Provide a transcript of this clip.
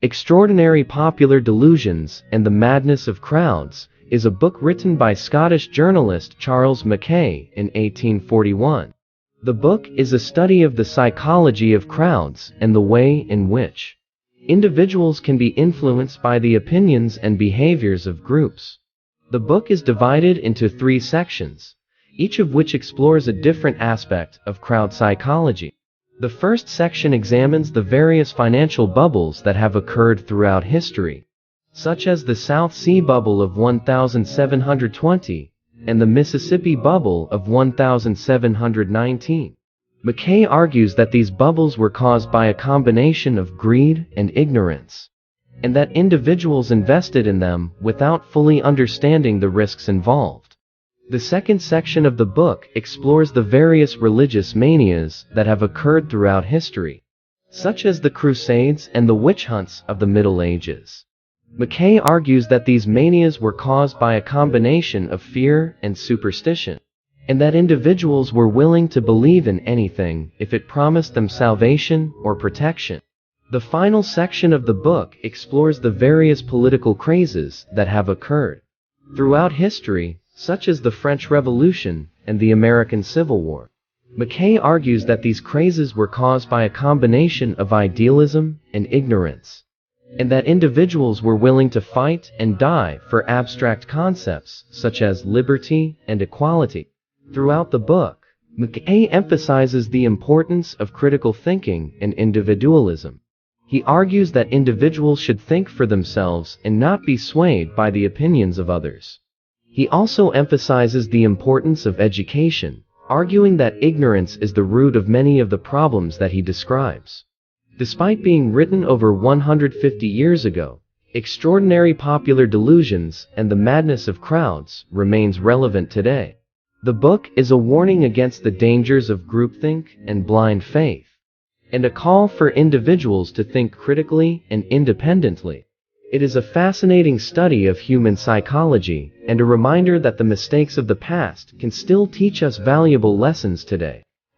Extraordinary Popular Delusions and the Madness of Crowds is a book written by Scottish journalist Charles Mackay in 1841. The book is a study of the psychology of crowds and the way in which individuals can be influenced by the opinions and behaviors of groups. The book is divided into 3 sections, each of which explores a different aspect of crowd psychology. The first section examines the various financial bubbles that have occurred throughout history, such as the South Sea Bubble of 1720 and the Mississippi Bubble of 1719. Mackay argues that these bubbles were caused by a combination of greed and ignorance, and that individuals invested in them without fully understanding the risks involved. The second section of the book explores the various religious manias that have occurred throughout history, such as the Crusades and the witch hunts of the Middle Ages. Mackay argues that these manias were caused by a combination of fear and superstition, and that individuals were willing to believe in anything if it promised them salvation or protection. The final section of the book explores the various political crazes that have occurred throughout history, such as the French Revolution and the American Civil War. Mackay argues that these crazes were caused by a combination of idealism and ignorance, and that individuals were willing to fight and die for abstract concepts such as liberty and equality. Throughout the book, Mackay emphasizes the importance of critical thinking and individualism. He argues that individuals should think for themselves and not be swayed by the opinions of others. He also emphasizes the importance of education, arguing that ignorance is the root of many of the problems that he describes. Despite being written over 150 years ago, Extraordinary Popular Delusions and the Madness of Crowds remains relevant today. The book is a warning against the dangers of groupthink and blind faith, and a call for individuals to think critically and independently. It is a fascinating study of human psychology and a reminder that the mistakes of the past can still teach us valuable lessons today.